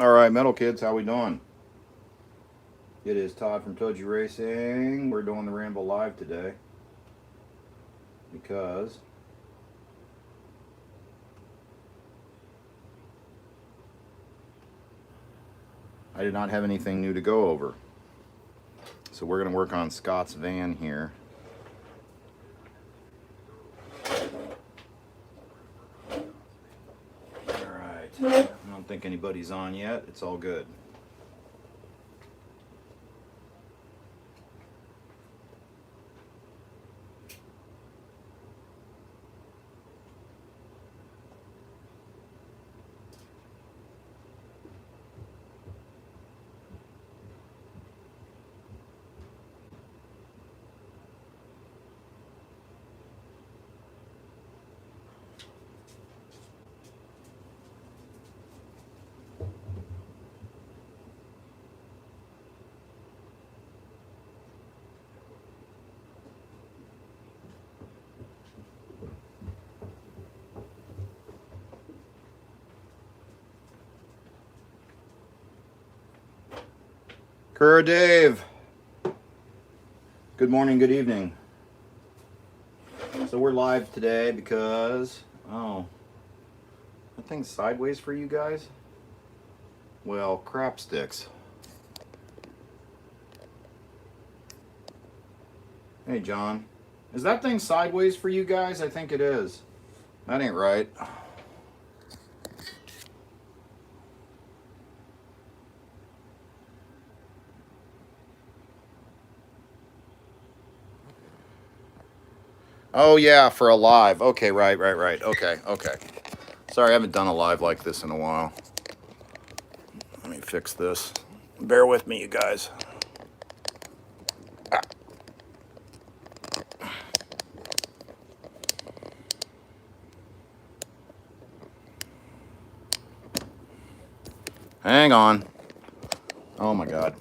All right, metal kids, how we doing? It is Todd from ToJu Racing. We're doing the Ramble live today because I did not have anything new to go over. So we're going to work on Scott's van here. All right. I don't think anybody's on yet. It's all good. Kura Dave. Good morning, good evening. So we're live today because, that thing's sideways for you guys? Well, crap sticks. Hey, John. Is that thing sideways for you guys? I think it is. That ain't right. Oh, yeah, for a live. Okay, right. Okay. Sorry, I haven't done a live like this in a while. Let me fix this. Bear with me, you guys. Hang on. Oh, my God.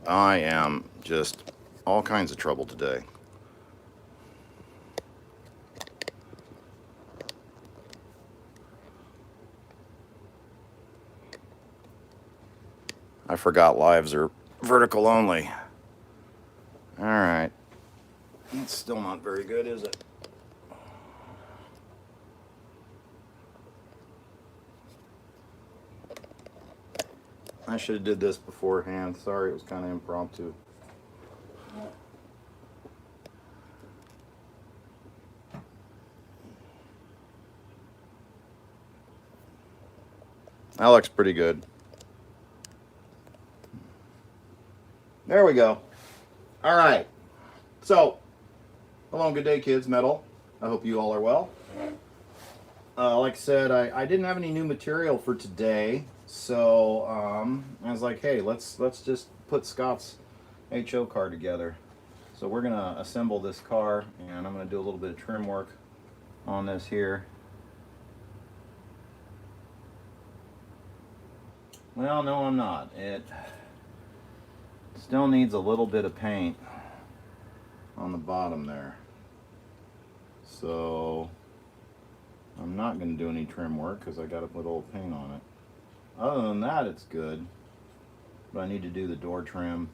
I am just all kinds of trouble today. I forgot lives are vertical only. All right. It's still not very good, is it? I should have did this beforehand. Sorry, it was kind of impromptu. That looks pretty good. There we go. All right. So, hello and good day, kids. Metal. I hope you all are well. Like I said, I didn't have any new material for today, so I was like, hey, let's just put Scott's HO car together. So we're gonna assemble this car, and I'm gonna do a little bit of trim work on this here. Well, no, I'm not. It still needs a little bit of paint on the bottom there. So I'm not going to do any trim work because I got to put old paint on it. Other than that, it's good. But I need to do the door trim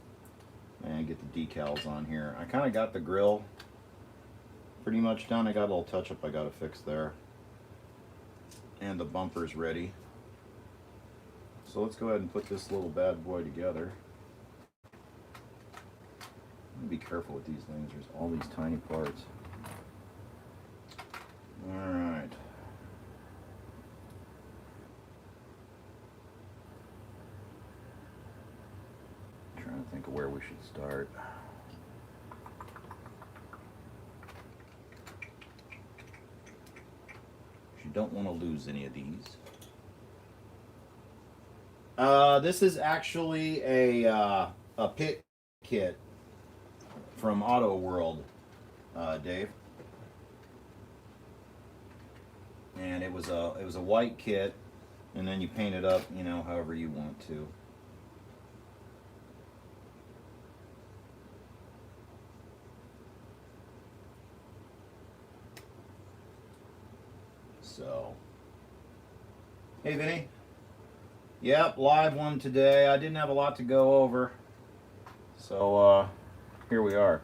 and get the decals on here. I kind of got the grill pretty much done. I got a little touch up I got to fix there. And the bumper's ready. So let's go ahead and put this little bad boy together. Be careful with these things. There's all these tiny parts. All right. Trying to think of where we should start. You don't want to lose any of these. This is actually a pit kit from Auto World, Dave. And it was a white kit, and then you paint it up, however you want to. So, hey Vinny. Yep, live one today. I didn't have a lot to go over. So, here we are.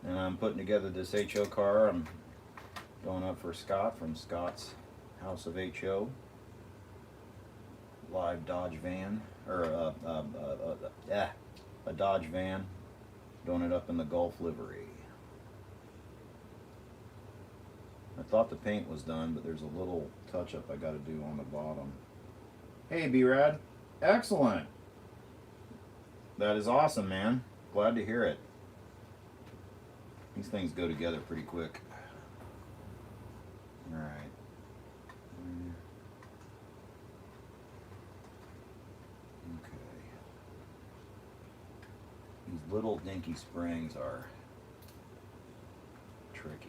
And I'm putting together this HO car. I'm going up for Scott from Scott's House of HO. Live Dodge van, or a Dodge van. Doing it up in the Gulf livery. I thought the paint was done, but there's a little touch-up I got to do on the bottom. Hey, B-Rad. Excellent. That is awesome, man. Glad to hear it. These things go together pretty quick. All right. Okay. These little dinky springs are tricky.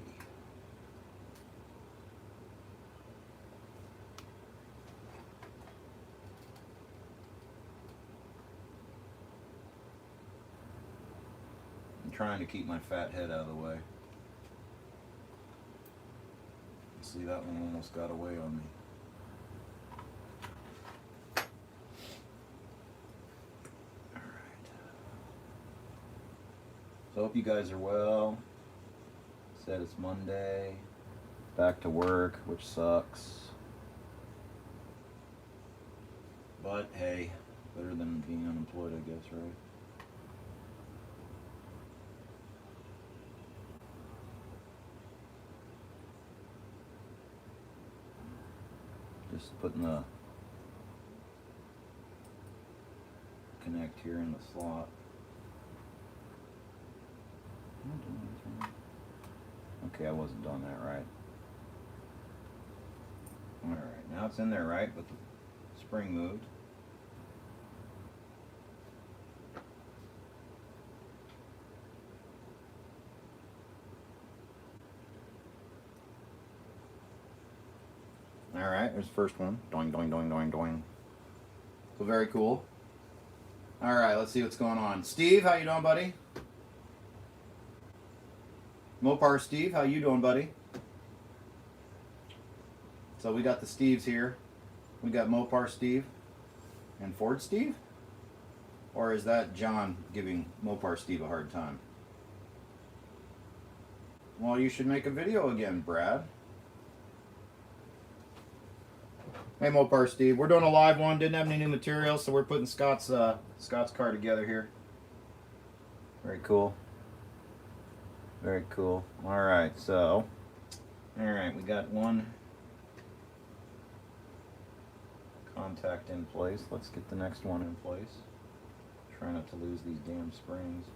I'm trying to keep my fat head out of the way. See, that one almost got away on me. Alright. So I hope you guys are well. Said it's Monday. Back to work, which sucks. But hey, better than being unemployed, I guess, right? Just putting the connect here in the slot. Okay, I wasn't doing that right. Alright, now it's in there right, but the spring moved. Alright, there's the first one. Doing, doing, doing, doing, doing. So very cool. Alright, let's see what's going on. Steve, how you doing, buddy? Mopar Steve, how you doing, buddy? So we got the Steves here. We got Mopar Steve and Ford Steve? Or is that John giving Mopar Steve a hard time? Well, you should make a video again, Brad. Hey Mopar Steve, we're doing a live one. Didn't have any new material, so we're putting Scott's car together here. Very cool. Very cool. All right, so all right, we got one contact in place. Let's get the next one in place. Try not to lose these damn springs.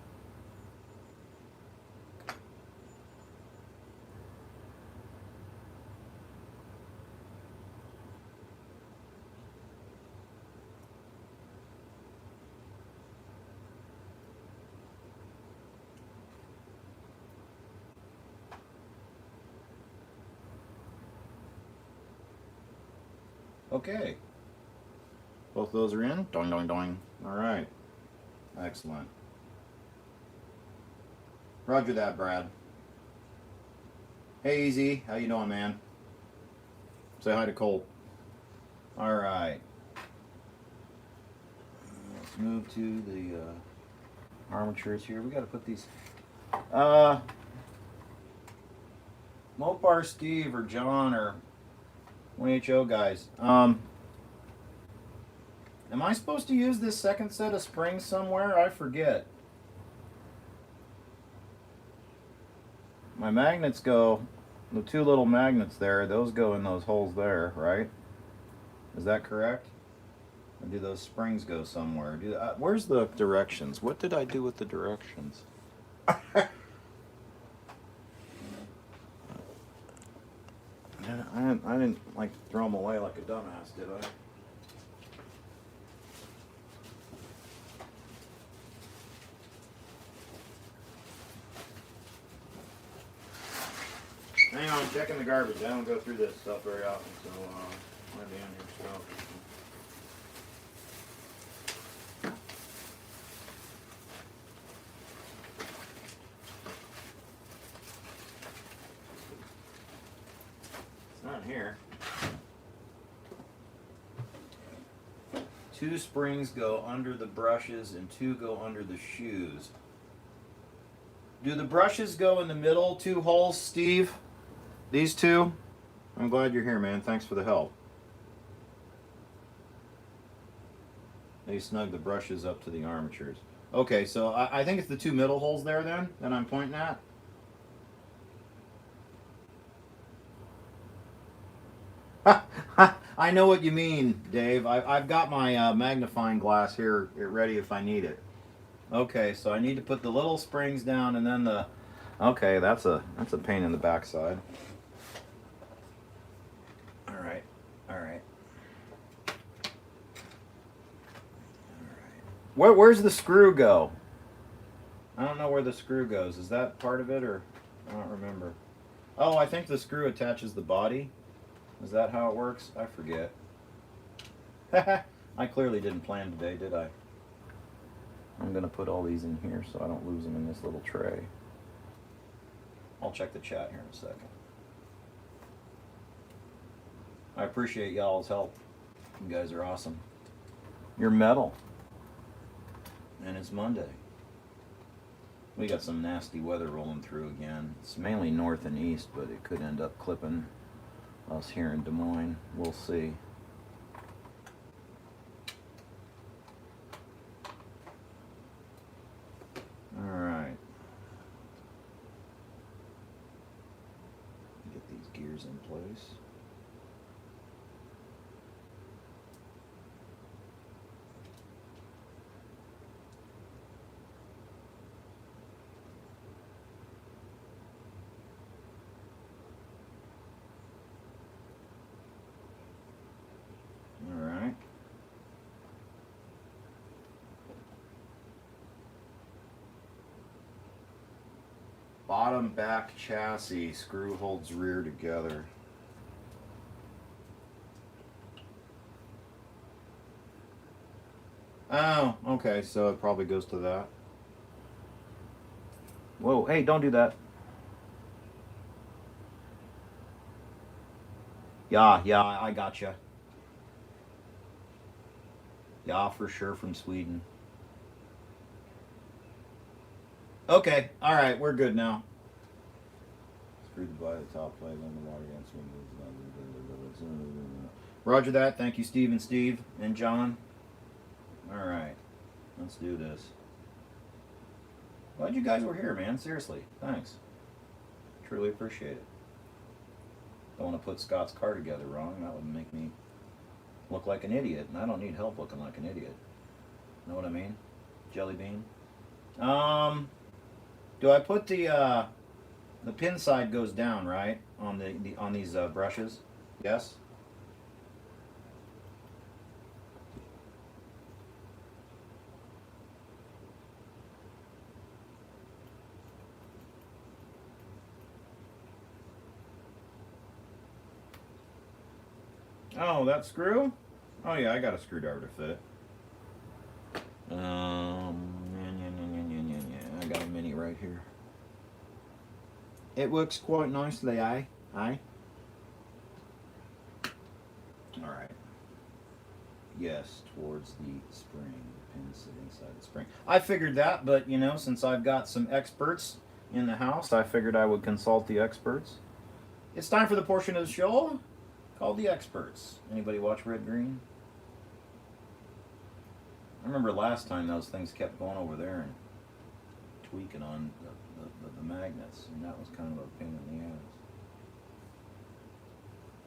Okay. Both those are in. Doing, doing, doing. All right. Excellent. Roger that, Brad. Hey, Easy. How you doing, man? Say hi to Colt. All right. Let's move to the armatures here. We got to put these. Mopar Steve or John or one HO guys. Am I supposed to use this second set of springs somewhere? I forget. My magnets go, the two little magnets there, those go in those holes there, right? Is that correct? Or do those springs go somewhere? Where's the directions? What did I do with the directions? I didn't like throw them away like a dumbass, did I? Hang on, checking the garbage. I don't go through this stuff very often, so might be on here stuff. It's not here. 2 springs go under the brushes and 2 go under the shoes. Do the brushes go in the middle 2 holes, Steve? These 2? I'm glad you're here, man. Thanks for the help. They snug the brushes up to the armatures. Okay, so I think it's the 2 middle holes there then that I'm pointing at. I know what you mean, Dave. I've got my magnifying glass here ready if I need it. Okay, so I need to put the little springs down and then the... Okay, that's a pain in the backside. All right. Where's the screw go? I don't know where the screw goes. Is that part of it or... I don't remember. Oh, I think the screw attaches the body. Is that how it works? I forget. I clearly didn't plan today, did I? I'm going to put all these in here so I don't lose them in this little tray. I'll check the chat here in a second. I appreciate y'all's help. You guys are awesome. You're metal. And it's Monday. We got some nasty weather rolling through again. It's mainly north and east, but it could end up clipping us here in Des Moines. We'll see. All right. Get these gears in place. Bottom back chassis, screw holds rear together. Oh, okay, so it probably goes to that. Whoa, hey, don't do that. Yeah, I gotcha. Yeah, for sure from Sweden. Okay, alright, we're good now. Screwed by the top plate on the water against me. Roger that. Thank you, Steve and John. Alright, let's do this. Glad you guys were here, man. Seriously, thanks. Truly appreciate it. Don't want to put Scott's car together wrong. That would make me look like an idiot, and I don't need help looking like an idiot. Know what I mean? Jelly bean. Do I put the pin side goes down, right? On on these brushes? Yes? Oh, that screw? Oh yeah, I got a screwdriver to fit it. I got a mini right here. It works quite nicely, aye? Alright. Yes, towards the spring. The pin sit inside the spring. I figured that, but you know, since I've got some experts in the house, I figured I would consult the experts. It's time for the portion of the show called The Experts. Anybody watch Red Green? I remember last time those things kept going over there and tweaking on the magnets, and that was kind of a pain in the ass.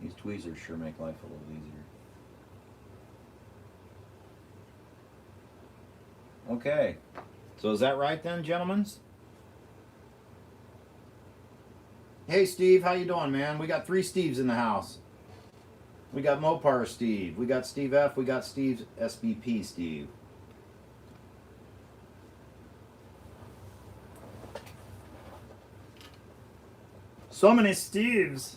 These tweezers sure make life a little easier. Okay, so is that right then, gentlemen? Hey Steve, how you doing, man? We got 3 Steves in the house. We got Mopar Steve, we got Steve F, we got Steve's SBP Steve. So many Steves.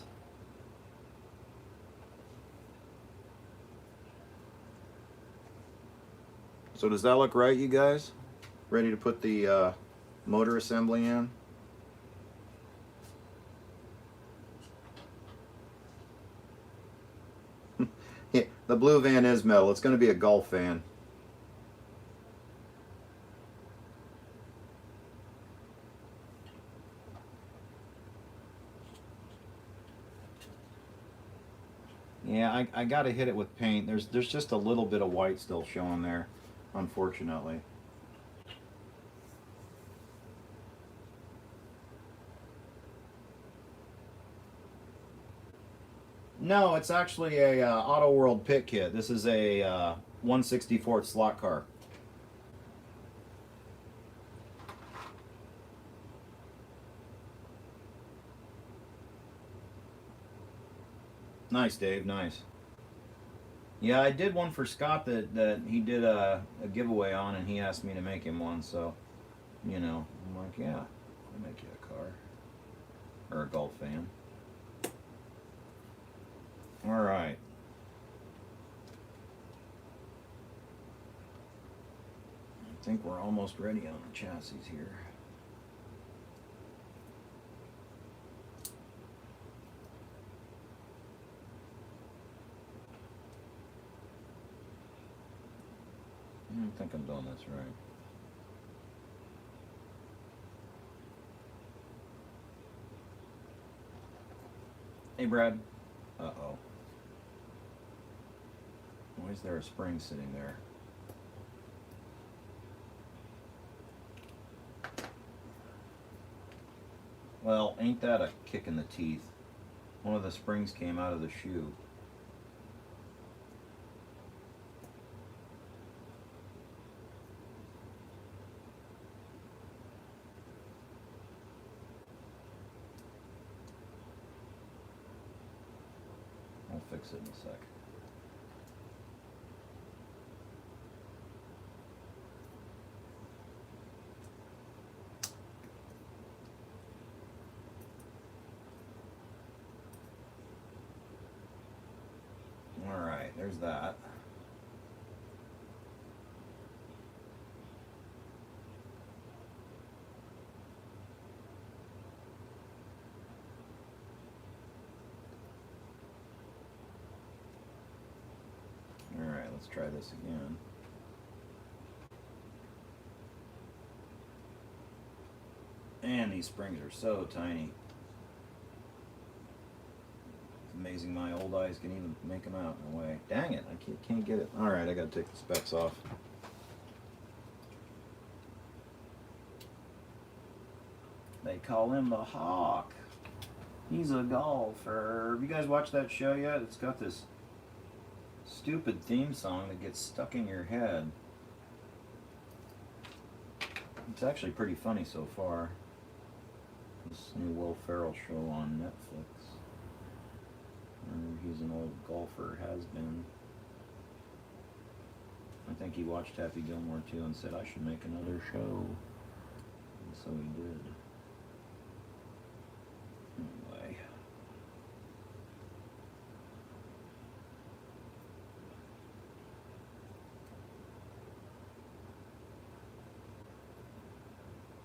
So does that look right, you guys? Ready to put the motor assembly in? The blue van is metal. It's going to be a Golf van. Yeah, I got to hit it with paint. There's just a little bit of white still showing there, unfortunately. No, it's actually a Auto World pit kit. This is a 1/64 slot car. Nice, Dave. Nice. Yeah, I did one for Scott that he did a giveaway on, and he asked me to make him one. So, you know, I'm like, yeah, I'll make you a car or a Golf van. All right. I think we're almost ready on the chassis here. I don't think I'm doing this right. Hey, Brad. Uh-oh. Why is there a spring sitting there? Well, ain't that a kick in the teeth? One of the springs came out of the shoe. I'll fix it in a sec. Alright, there's that. Alright, let's try this again. And these springs are so tiny. It's amazing my old eyes can even make them out in a way. Dang it, I can't get it. Alright, I gotta take the specs off. They call him the Hawk. He's a golfer. Have you guys watched that show yet? It's got this stupid theme song that gets stuck in your head. It's actually pretty funny so far. This new Will Ferrell show on Netflix. He's an old golfer, has been. I think he watched Happy Gilmore too and said I should make another show. And so he did. Anyway.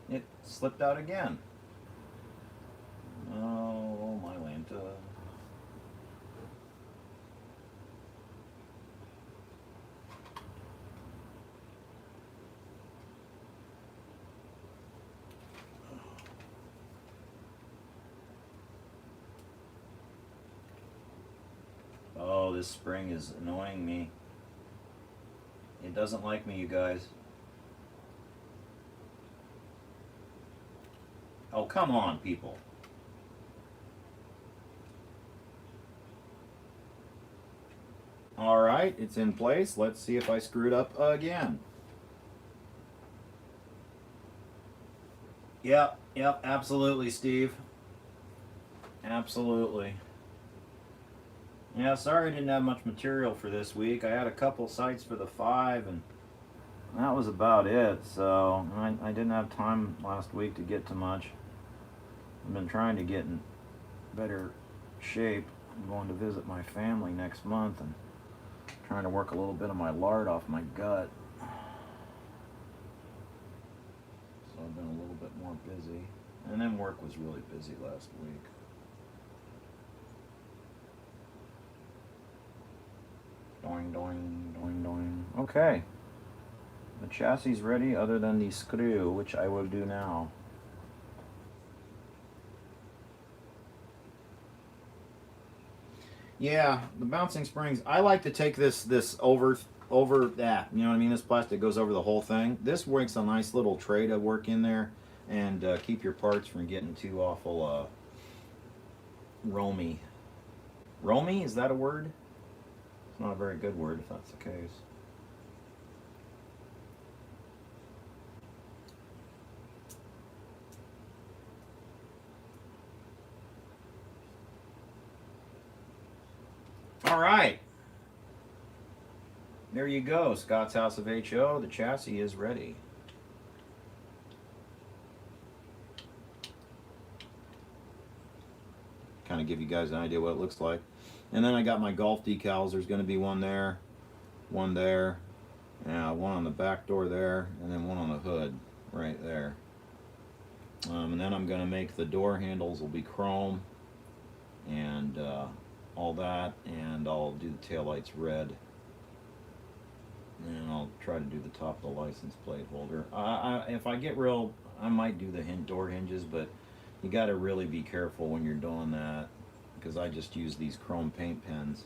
It slipped out again. Oh, my Lanta. Oh, this spring is annoying me. It doesn't like me, you guys. Oh, come on, people. All right, it's in place. Let's see if I screwed up again. Yep, absolutely, Steve. Absolutely. Yeah, sorry I didn't have much material for this week. I had a couple sites for the 5, and that was about it. So I didn't have time last week to get to much. I've been trying to get in better shape. I'm going to visit my family next month and trying to work a little bit of my lard off my gut. So I've been a little bit more busy. And then work was really busy last week. Going doing, doing, doing. Okay. The chassis is ready other than the screw, which I will do now. Yeah, the bouncing springs. I like to take this over that. You know what I mean? This plastic goes over the whole thing. This makes a nice little tray to work in there and keep your parts from getting too awful roamy. Roamy, is that a word? It's not a very good word if that's the case. All right. There you go, Scott's House of HO. The chassis is ready. Kind of give you guys an idea what it looks like. And then I got my golf decals. There's going to be one there, one there, one on the back door there, and then one on the hood right there. And then I'm going to make the door handles will be chrome and all that, and I'll do the taillights red. And I'll try to do the top of the license plate holder. If I get real, I might do the door hinges, but you got to really be careful when you're doing that, because I just use these chrome paint pens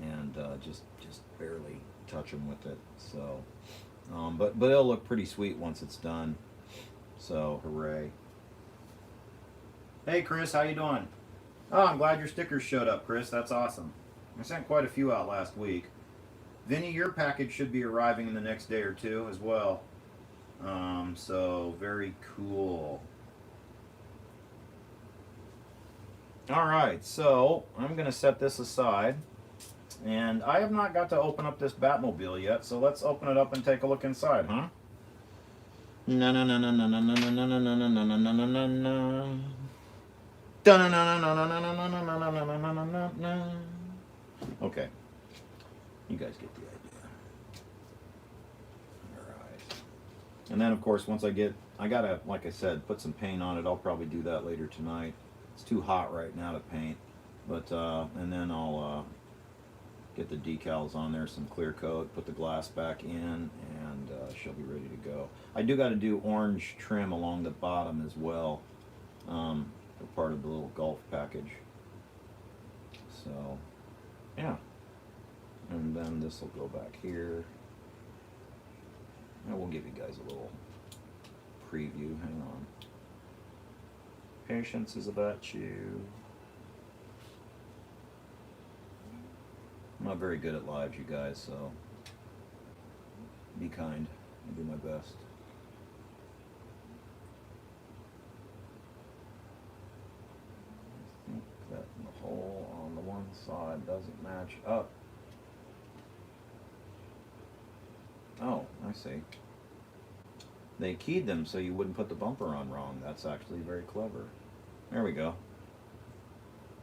and just barely touch them with it. So, but it'll look pretty sweet once it's done. So, hooray! Hey, Chris, how you doing? Oh, I'm glad your stickers showed up, Chris. That's awesome. I sent quite a few out last week. Vinny, your package should be arriving in the next day or two as well. So very cool. All right, so I'm going to set this aside. And I have not got to open up this Batmobile yet, so let's open it up and take a look inside, huh? No, no, no, no, no, no, no, no, no, no, no, no, no, no, no, no, no. Okay. You guys get the idea. Alright. And then, of course, once I gotta, like I said, put some paint on it. I'll probably do that later tonight. It's too hot right now to paint. But, and then I'll get the decals on there, some clear coat, put the glass back in, and she'll be ready to go. I do gotta do orange trim along the bottom as well. For part of the little golf package. So, yeah. And then this will go back here. And we'll give you guys a little preview. Hang on. Patience is about you. I'm not very good at lives, you guys, so be kind. I'll do my best. I think that the hole on the one side doesn't match up. Oh, I see. They keyed them so you wouldn't put the bumper on wrong. That's actually very clever. There we go.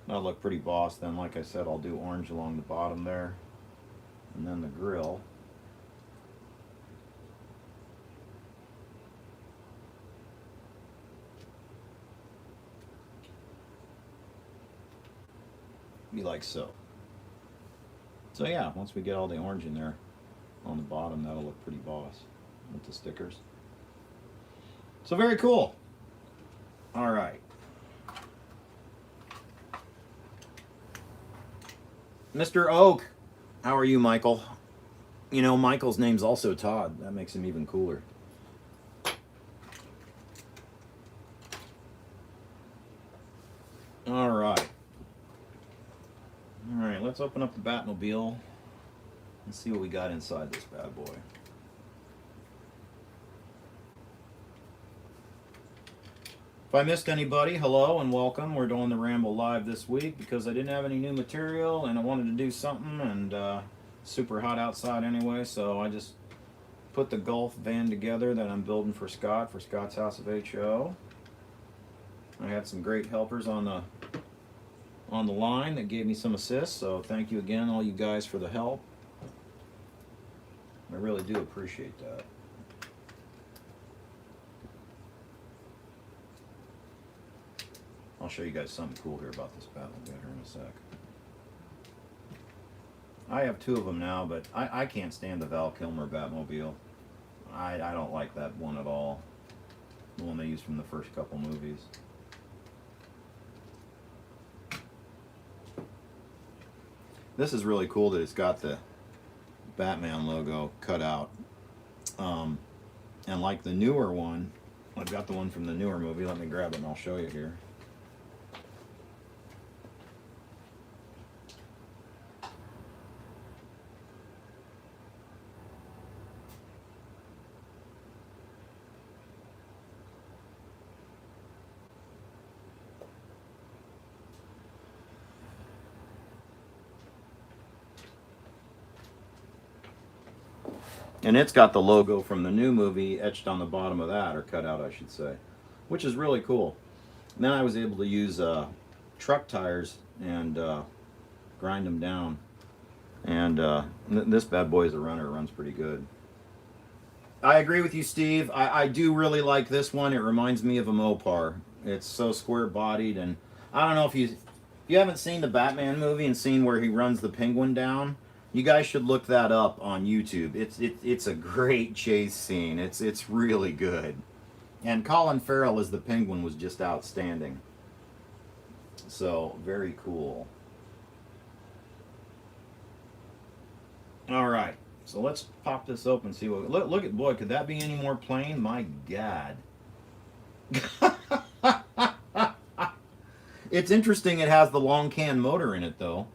That'll look pretty boss then. Like I said, I'll do orange along the bottom there. And then the grill. Be like so. So yeah, once we get all the orange in there on the bottom, that'll look pretty boss with the stickers. So very cool. All right. Mr. Oak, how are you, Michael? You know, Michael's name's also Todd. That makes him even cooler. All right. All right, let's open up the Batmobile and see what we got inside this bad boy. If I missed anybody, hello and welcome. We're doing the Ramble live this week because I didn't have any new material and I wanted to do something, and super hot outside anyway, so I just put the golf van together that I'm building for Scott, for Scott's House of HO. I had some great helpers on the line that gave me some assists, so thank you again, all you guys, for the help. I really do appreciate that. I'll show you guys something cool here about this Batmobile here in a sec. I have two of them now, but I can't stand the Val Kilmer Batmobile. I don't like that one at all. The one they used from the first couple movies. This is really cool that it's got the Batman logo cut out. And like the newer one, I've got the one from the newer movie. Let me grab it and I'll show you here. And it's got the logo from the new movie etched on the bottom of that, or cut out, I should say, which is really cool. And then I was able to use truck tires and grind them down. And this bad boy is a runner. It runs pretty good. I agree with you, Steve. I do really like this one. It reminds me of a Mopar. It's so square-bodied, and I don't know if you haven't seen the Batman movie and seen where he runs the penguin down. You guys should look that up on YouTube. It's a great chase scene. It's really good. And Colin Farrell as the penguin was just outstanding. So, very cool. All right. So let's pop this open and see what... Look at... Boy, could that be any more plain? My God. It's interesting it has the long can motor in it, though.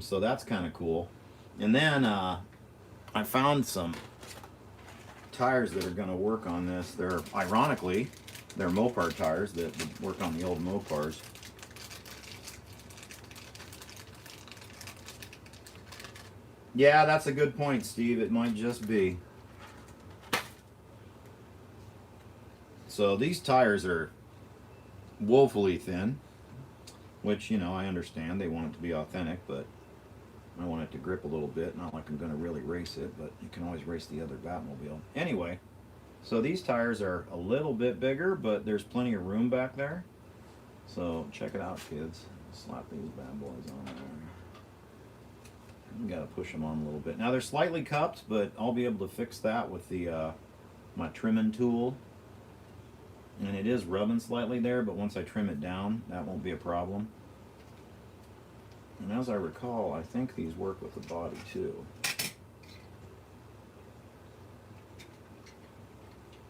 So that's kind of cool. And then I found some tires that are going to work on this. They're, ironically, they're Mopar tires that would work on the old Mopars. Yeah, that's a good point, Steve. It might just be. So these tires are woefully thin, which, you know, I understand. They want it to be authentic, but I want it to grip a little bit. Not like I'm going to really race it, but you can always race the other Batmobile. Anyway, so these tires are a little bit bigger, but there's plenty of room back there. So check it out, kids. Slap these bad boys on there. You got to push them on a little bit. Now they're slightly cupped, but I'll be able to fix that with the my trimming tool. And it is rubbing slightly there, but once I trim it down, that won't be a problem. And as I recall, I think these work with the body too.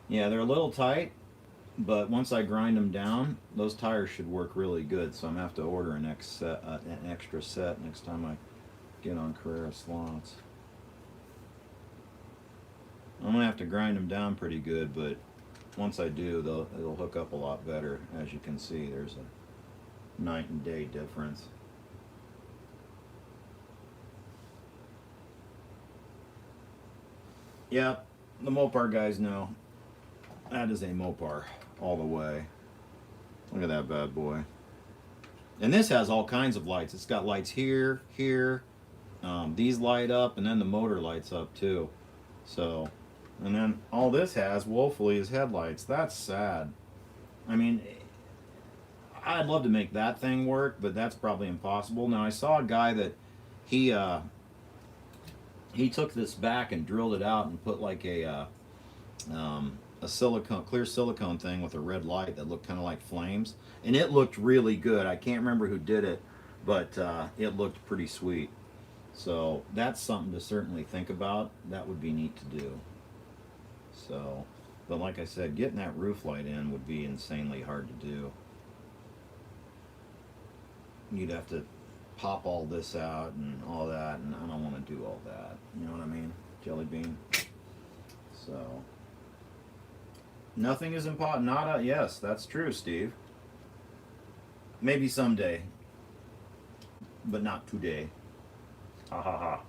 Yeah, they're a little tight, but once I grind them down, those tires should work really good. So I'm going to have to order an extra set next time I get on Carrera slots. I'm going to have to grind them down pretty good, but once I do, it'll hook up a lot better. As you can see, there's a night and day difference. Yep, the Mopar guys know. That is a Mopar all the way. Look at that bad boy. And this has all kinds of lights. It's got lights here, here. These light up, and then the motor lights up too. So, and then all this has, woefully, is headlights. That's sad. I mean, I'd love to make that thing work, but that's probably impossible. Now, I saw a guy that he took this back and drilled it out and put like a silicone, clear silicone thing with a red light that looked kind of like flames, and it looked really good. I can't remember who did it, but it looked pretty sweet. So that's something to certainly think about. That would be neat to do. So, but like I said, getting that roof light in would be insanely hard to do. You'd have to pop all this out and all that, and I don't want to do all that. You know what I mean? Jelly bean. So, nothing is impossible. Yes, that's true, Steve. Maybe someday, but not today. Ha ha ha.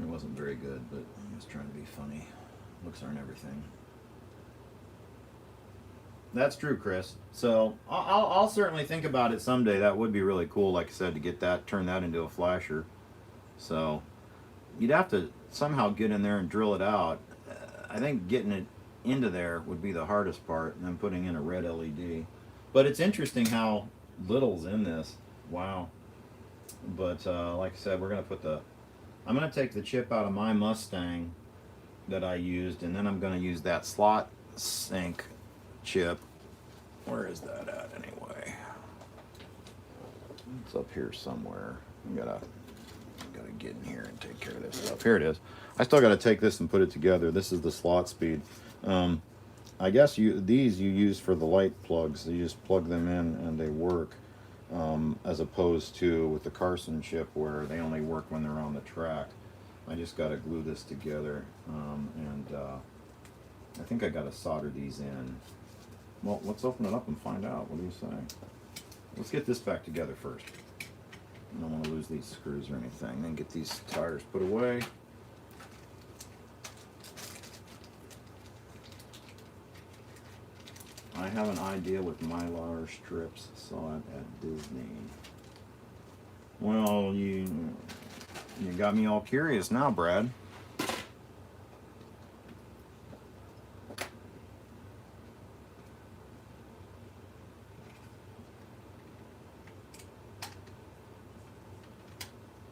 It wasn't very good, but I was trying to be funny. Looks aren't everything. That's true, Chris. So I'll certainly think about it someday. That would be really cool, like I said, to get that, turn that into a flasher. So you'd have to somehow get in there and drill it out. I think getting it into there would be the hardest part, and then putting in a red LED. But it's interesting how little's in this. Wow. But like I said, we're gonna put the. I'm gonna take the chip out of my Mustang that I used, and then I'm gonna use that slot sync chip. Where is that at anyway? It's up here somewhere. I gotta get in here and take care of this stuff. Here it is. I still gotta take this and put it together. This is the slot speed. I guess these you use for the light plugs. You just plug them in and they work, as opposed to with the Carson chip where they only work when they're on the track. I just got to glue this together, and I think I got to solder these in. Well, let's open it up and find out. What do you say? Let's get this back together first. I don't want to lose these screws or anything. Then get these tires put away. I have an idea with Mylar strips. Saw it at Disney. Well, you got me all curious now, Brad.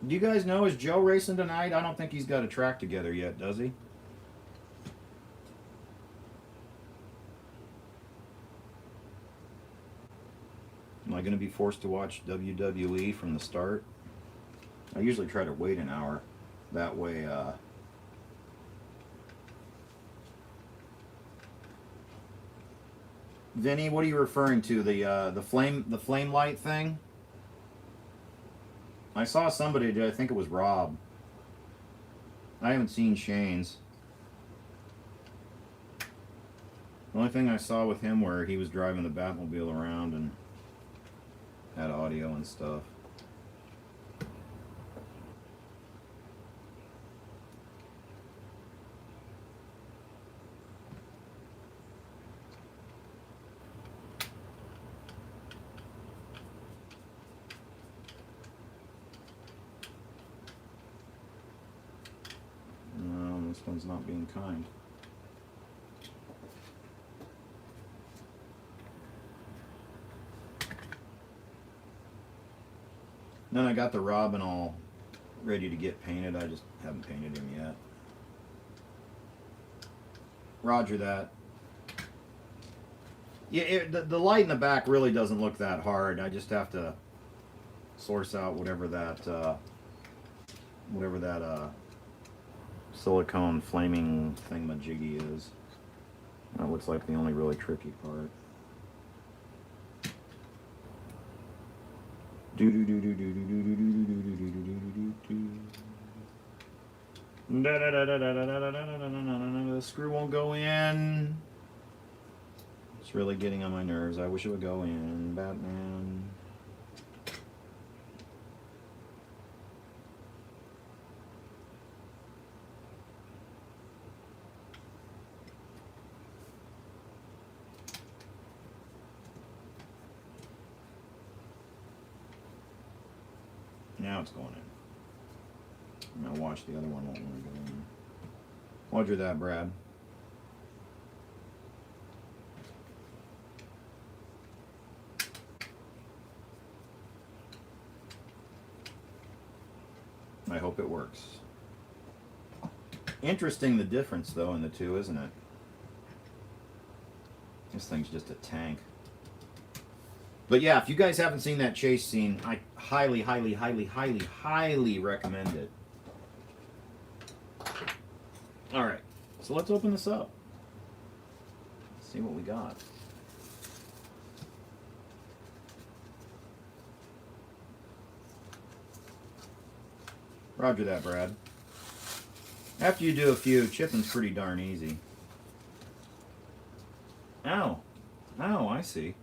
Do you guys know, is Joe racing tonight? I don't think he's got a track together yet, does he? Am I going to be forced to watch WWE from the start? I usually try to wait an hour. That way, Vinny, what are you referring to? The flame light thing? I saw somebody did. I think it was Rob. I haven't seen Shane's. The only thing I saw with him where he was driving the Batmobile around and had audio and stuff. No, this one's not being kind. Then I got the Robin all ready to get painted. I just haven't painted him yet. Roger that. Yeah, the light in the back really doesn't look that hard. I just have to source out whatever that silicone flaming thingamajiggy is. That looks like the only really tricky part. The screw won't go in. It's really getting on my nerves. I wish it would go in. Batman. Now it's going in. Now watch, the other one won't want to go in. Roger that, Brad. I hope it works. Interesting the difference though in the two, isn't it? This thing's just a tank. But yeah, if you guys haven't seen that chase scene, I highly, highly, highly, highly, highly recommend it. Alright, so let's open this up. See what we got. Roger that, Brad. After you do a few, chipping's pretty darn easy. Ow. Ow, I see.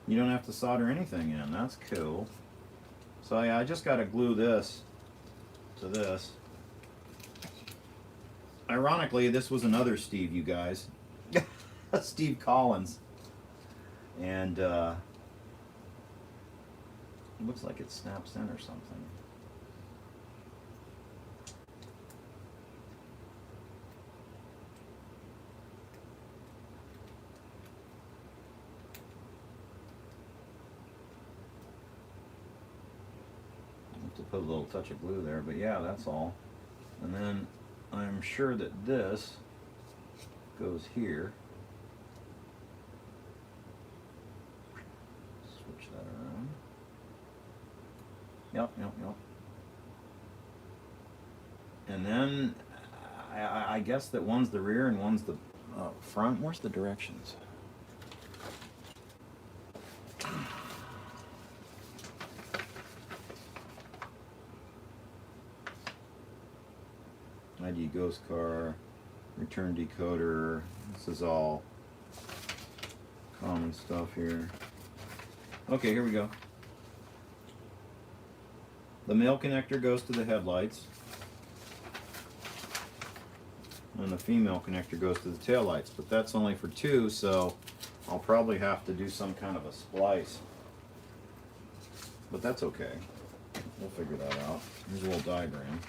You don't have to solder anything in. That's cool. So yeah, I just got to glue this to this. Ironically, this was another Steve, you guys. Steve Collins. And it looks like it snaps in or something. put a little touch of glue there, but yeah, that's all. And then I'm sure that this goes here. Switch that around. Yep. And then I guess that one's the rear and one's the front. Where's the directions? ID ghost car, return decoder. This is all common stuff here. Okay, here we go. The male connector goes to the headlights, and the female connector goes to the taillights, but that's only for 2, so I'll probably have to do some kind of a splice. But that's okay. We'll figure that out. Here's a little diagram.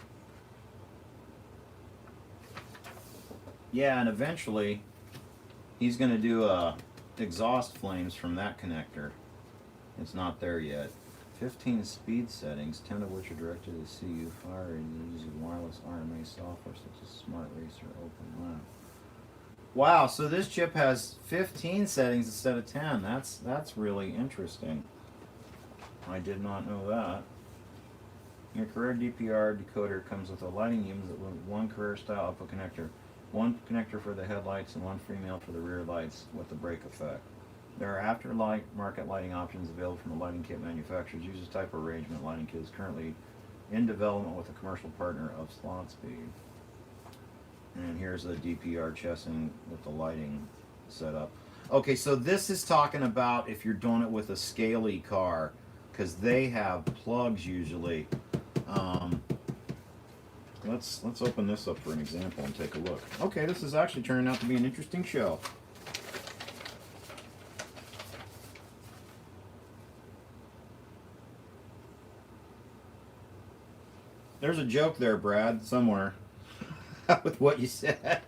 Yeah, and eventually he's going to do exhaust flames from that connector. It's not there yet. 15 speed settings, 10 of which are directed to the CU fire and using wireless RMA software such as Smart Racer Open Lab. Wow, so this chip has 15 settings instead of 10. That's really interesting. I did not know that. Your Carrera DPR decoder comes with a lighting unit with one Carrera style output connector, one connector for the headlights and one female for the rear lights with the brake effect. There are aftermarket lighting options available from the lighting kit manufacturers. Use this type of arrangement. Lighting kit is currently in development with a commercial partner of Slot Speed. And here's the DPR chassis with the lighting set up. Okay, so this is talking about if you're doing it with a scaly car, because they have plugs usually. Let's open this up for an example and take a look. Okay, this is actually turning out to be an interesting show. There's a joke there, Brad, somewhere with what you said.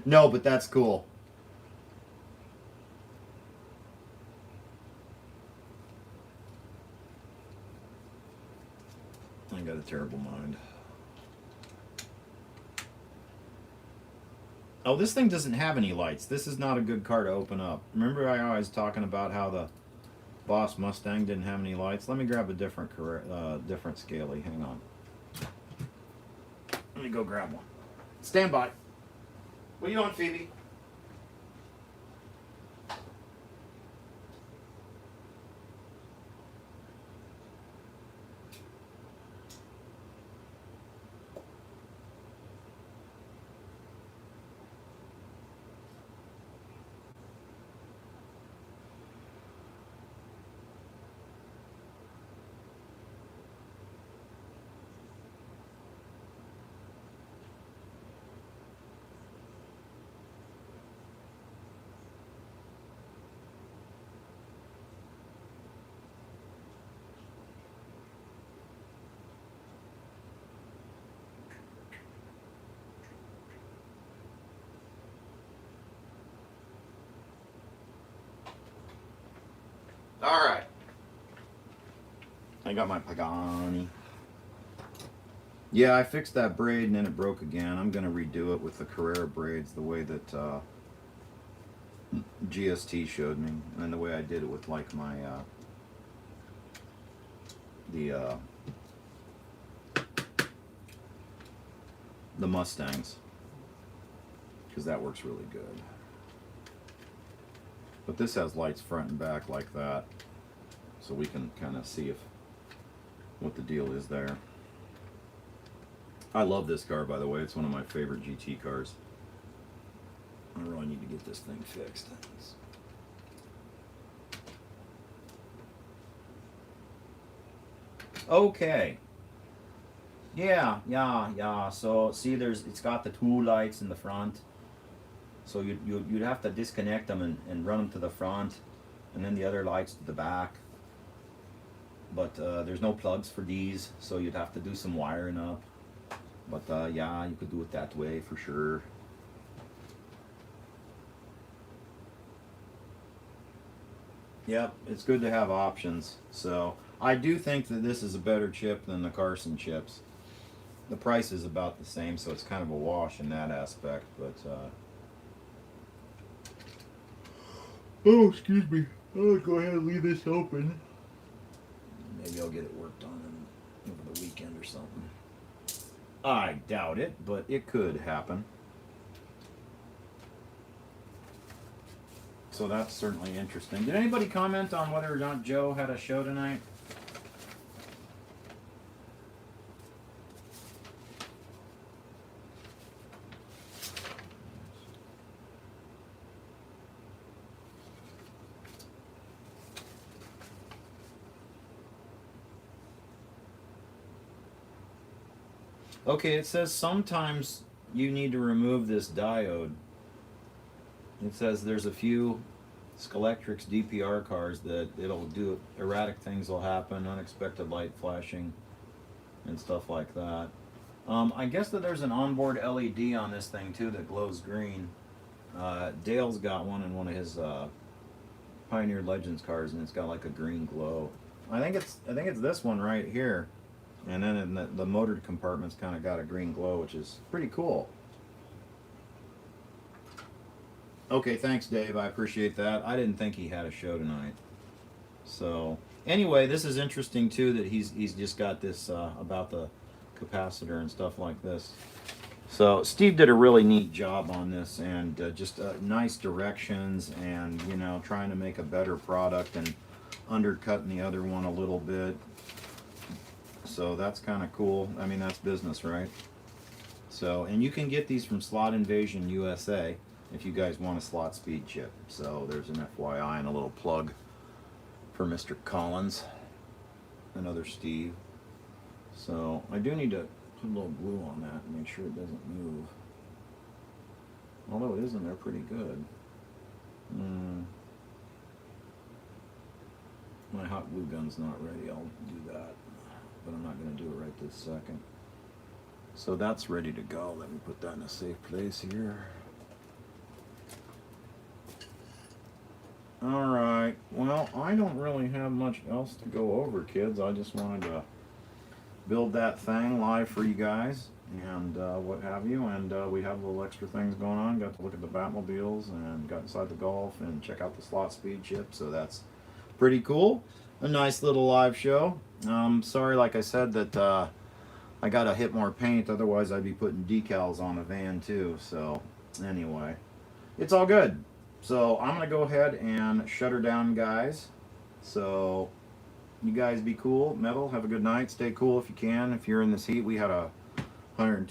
No, but that's cool. I got a terrible mind. Oh, this thing doesn't have any lights. This is not a good car to open up. Remember I was talking about how the Boss Mustang didn't have any lights? Let me grab a different scaly. Hang on. Let me go grab one. Stand by. What are you doing, Phoebe? All right. I got my Pagani. Yeah, I fixed that braid and then it broke again. I'm going to redo it with the Carrera braids the way that GST showed me, and the way I did it with like my the Mustangs, because that works really good. But this has lights front and back like that, so we can kind of see what the deal is there. I love this car, by the way. It's one of my favorite GT cars. I really need to get this thing fixed. Okay. Yeah. So see, it's got the two lights in the front. So you'd have to disconnect them and run them to the front, and then the other lights to the back. But there's no plugs for these, so you'd have to do some wiring up. But yeah, you could do it that way for sure. Yep, it's good to have options. So I do think that this is a better chip than the Carson chips. The price is about the same, so it's kind of a wash in that aspect, but oh, excuse me. I'll go ahead and leave this open. Maybe I'll get it worked on over the weekend or something. I doubt it, but it could happen. So that's certainly interesting. Did anybody comment on whether or not Joe had a show tonight? Okay, it says sometimes you need to remove this diode. It says there's a few Scalectrix DPR cars that it'll do erratic things will happen, unexpected light flashing and stuff like that. I guess that there's an onboard LED on this thing too that glows green. Dale's got one in one of his Pioneer Legends cars, and it's got like a green glow. I think it's this one right here. And then in the motor compartment's kind of got a green glow, which is pretty cool. Okay, thanks, Dave. I appreciate that. I didn't think he had a show tonight. So anyway, this is interesting too that he's just got this about the capacitor and stuff like this. So Steve did a really neat job on this, and just nice directions, and you know, trying to make a better product and undercutting the other one a little bit. So that's kind of cool. I mean, that's business, right? So, and you can get these from Slot Invasion USA if you guys want a slot speed chip. So there's an FYI and a little plug for Mr. Collins, another Steve. So I do need to put a little glue on that and make sure it doesn't move. Although it is in there pretty good. My hot glue gun's not ready. I'll do that, but I'm not going to do it right this second. So that's ready to go. Let me put that in a safe place here. Alright, well, I don't really have much else to go over, kids. I just wanted to build that thing live for you guys and what have you. And we have little extra things going on. Got to look at the Batmobiles and got inside the Golf and check out the slot speed chip. So that's pretty cool. A nice little live show. Sorry, like I said, that I got to hit more paint. Otherwise, I'd be putting decals on the van too. So anyway, it's all good. So I'm going to go ahead and shut her down, guys. So you guys be cool. Metal, have a good night. Stay cool if you can. If you're in this heat, we had a 102